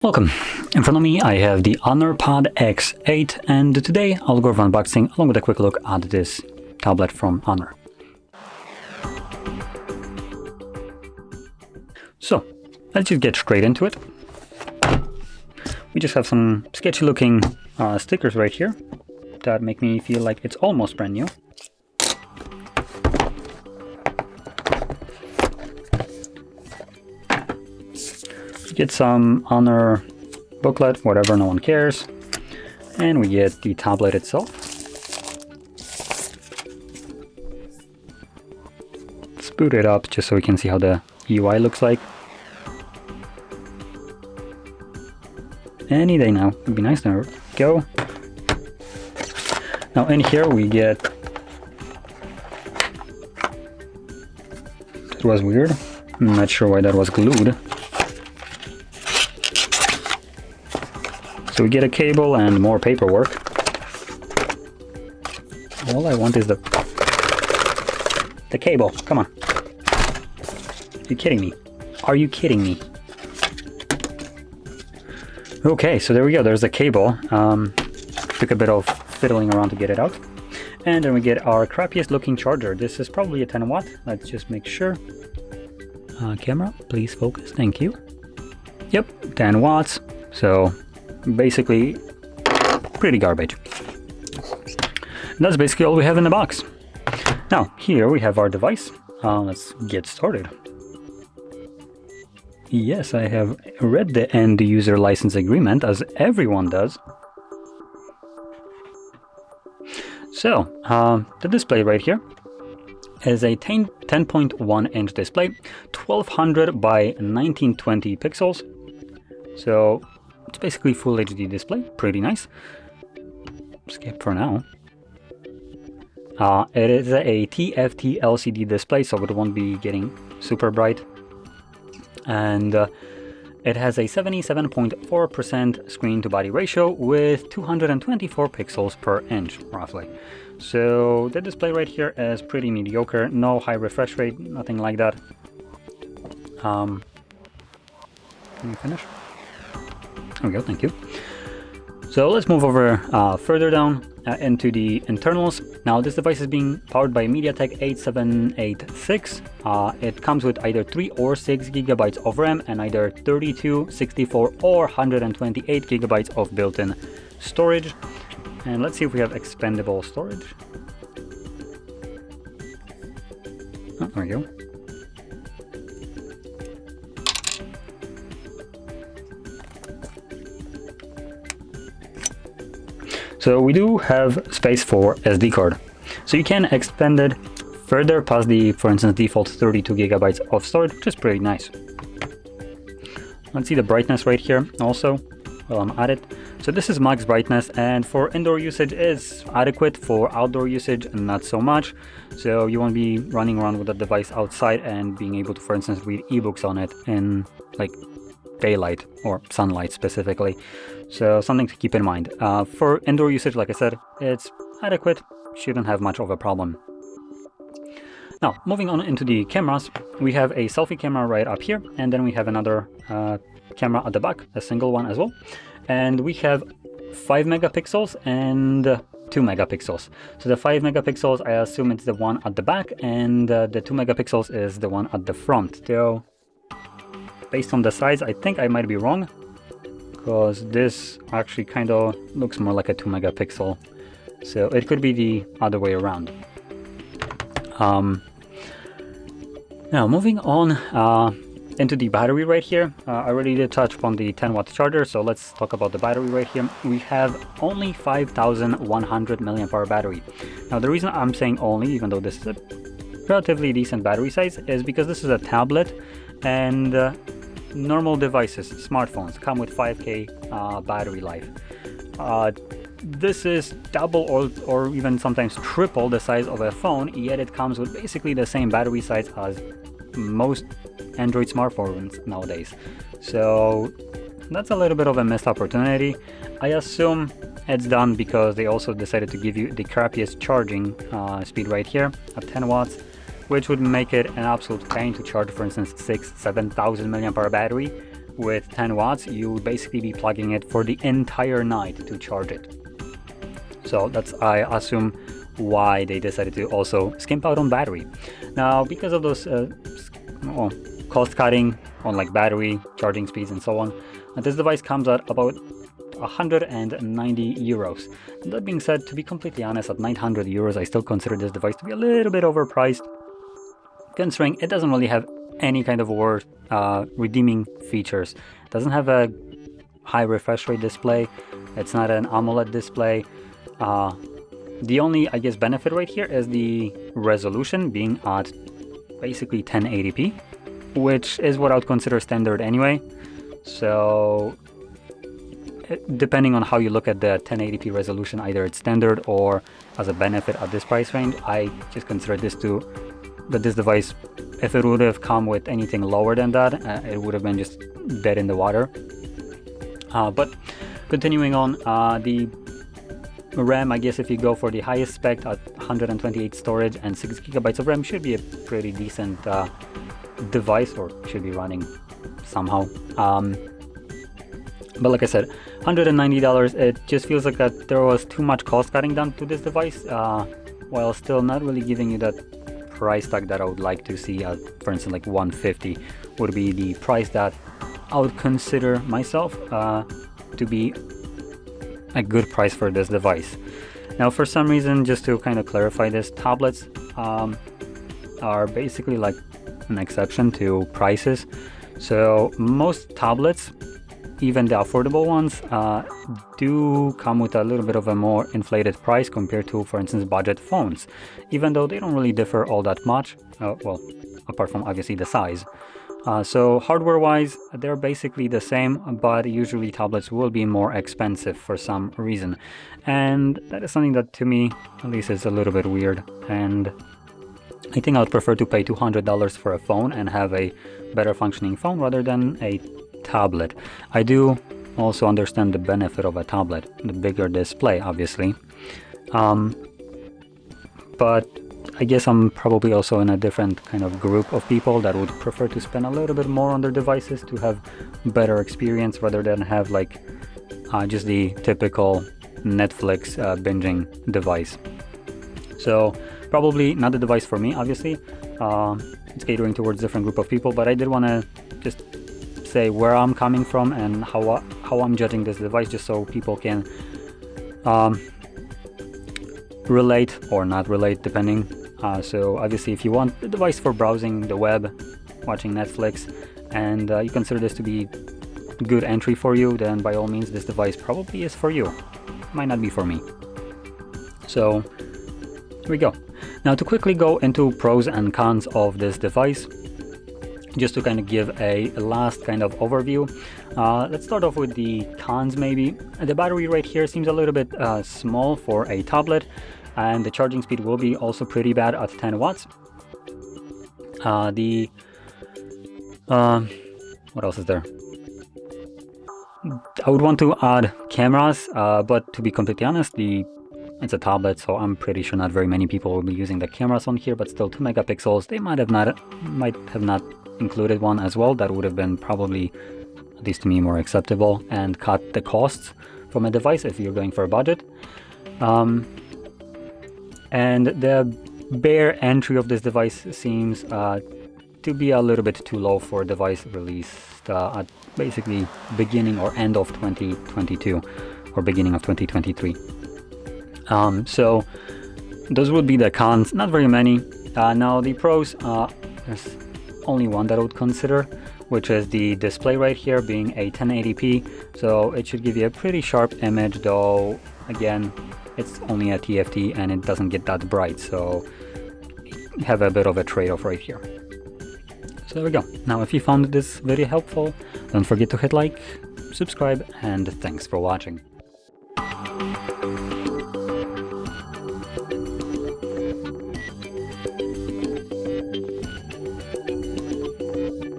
Welcome. In front of me I have the Honor Pod X8, and today I'll go over unboxing along with a quick look at this tablet from Honor. So let's just get straight into it. We just have some sketchy looking stickers right here that make me feel like it's almost brand new. Get some Honor booklet, whatever, no one cares. And we get the tablet itself. Let's boot it up just so we can see how the UI looks like. Any day now, would be nice. There we go. Now in here we get... That was weird. I'm not sure why that was glued. So we get a cable and more paperwork. All I want is the cable. Come on. Are you kidding me? Are you kidding me? Okay, so there we go. There's the cable. Took a bit of fiddling around to get it out. And then we get our crappiest looking charger. This is probably a 10 watt. Let's just make sure. Camera, please focus. Thank you. Yep, 10 watts. So basically pretty garbage. And that's basically all we have in the box. Now here we have our device. Let's get started. Yes, I have read the end user license agreement, as everyone does. So the display right here is a 10.1 inch display, 1200 by 1920 pixels. So it's basically full HD display, pretty nice. Skip for now. It is a TFT LCD display, so it won't be getting super bright. And it has a 77.4% screen to body ratio with 224 pixels per inch, roughly. So the display right here is pretty mediocre, no high refresh rate, nothing like that. Can you finish? There we go, thank you. So let's move over further down into the internals. Now this device is being powered by MediaTek 8786. It comes with either 3 or 6 gigabytes of RAM and either 32, 64 or 128 gigabytes of built-in storage. And let's see if we have expandable storage. Oh, there we go. So we do have space for SD card. So you can expand it further past the, for instance, default 32 gigabytes of storage, which is pretty nice. Let's see the brightness right here also while I'm at it. So this is max brightness, and for indoor usage is adequate. For outdoor usage, not so much. So you won't be running around with the device outside and being able to, for instance, read ebooks on it in like daylight or sunlight specifically. So something to keep in mind. For indoor usage, like I said, it's adequate, shouldn't have much of a problem. Now, moving on into the cameras, we have a selfie camera right up here, and then we have another camera at the back, a single one as well. And we have 5 megapixels and 2 megapixels. So the 5 megapixels, I assume it's the one at the back, and the 2 megapixels is the one at the front. Though, based on the size, I think I might be wrong, because this actually kind of looks more like a 2 megapixel. So it could be the other way around. Now moving on into the battery right here. I already did touch upon the 10 watt charger, so let's talk about the battery right here. We have only 5100 milliamp hour battery. Now the reason I'm saying only, even though this is a relatively decent battery size, is because this is a tablet, and normal devices, smartphones, come with 5K battery life. This is double or even sometimes triple the size of a phone, yet it comes with basically the same battery size as most Android smartphones nowadays. So that's a little bit of a missed opportunity. I assume it's done because they also decided to give you the crappiest charging speed right here at 10 watts, which would make it an absolute pain to charge, for instance, 7,000 milliamp hour battery with 10 watts, you would basically be plugging it for the entire night to charge it. So that's, I assume, why they decided to also skimp out on battery. Now, because of those cost cutting on like battery, charging speeds and so on, this device comes at about 190 euros. That being said, to be completely honest, at 900 euros, I still consider this device to be a little bit overpriced, considering it doesn't really have any kind of worth redeeming features. It doesn't have a high refresh rate display. It's not an AMOLED display. The only, I guess, benefit right here is the resolution being at basically 1080p, which is what I would consider standard anyway. So depending on how you look at the 1080p resolution, either it's standard or as a benefit at this price range, I just consider this device, if it would have come with anything lower than that, it would have been just dead in the water. But continuing on, the RAM, I guess if you go for the highest spec at 128 storage and 6 gigabytes of RAM, should be a pretty decent device, or should be running somehow. But like I said, $190, it just feels like that there was too much cost cutting done to this device, while still not really giving you that price tag that I would like to see. For instance, like 150 would be the price that I would consider myself to be a good price for this device. Now, for some reason, just to kind of clarify this, tablets are basically like an exception to prices. So most tablets, even the affordable ones, do come with a little bit of a more inflated price compared to, for instance, budget phones, even though they don't really differ all that much, well, apart from obviously the size. So hardware-wise, they're basically the same, but usually tablets will be more expensive for some reason. And that is something that, to me, at least, is a little bit weird. And I think I would prefer to pay $200 for a phone and have a better functioning phone rather than a tablet. I do also understand the benefit of a tablet, the bigger display, obviously. But I guess I'm probably also in a different kind of group of people that would prefer to spend a little bit more on their devices to have better experience rather than have like just the typical Netflix binging device. So probably not the device for me, obviously. It's catering towards a different group of people, but I did want to just say where I'm coming from and how I'm judging this device, just so people can relate or not relate, depending. So obviously, if you want the device for browsing the web, watching Netflix, and you consider this to be a good entry for you, then by all means this device probably is for you. Might not be for me. So here we go. Now, to quickly go into pros and cons of this device, just to kind of give a last kind of overview, let's start off with the cons maybe. The battery right here seems a little bit small for a tablet, and the charging speed will be also pretty bad at 10 watts. What else is there? I would want to add cameras, but to be completely honest, it's a tablet, so I'm pretty sure not very many people will be using the cameras on here, but still 2 megapixels. They might have not included one as well. That would have been probably, at least to me, more acceptable and cut the costs from a device if you're going for a budget. And the bare entry of this device seems to be a little bit too low for a device released at basically beginning or end of 2022 or beginning of 2023. So those would be the cons, not very many. Now the pros, there's only one that I would consider, which is the display right here being a 1080p. So it should give you a pretty sharp image, though again, it's only a TFT and it doesn't get that bright. So you have a bit of a trade-off right here. So there we go. Now, if you found this video helpful, don't forget to hit like, subscribe, and thanks for watching.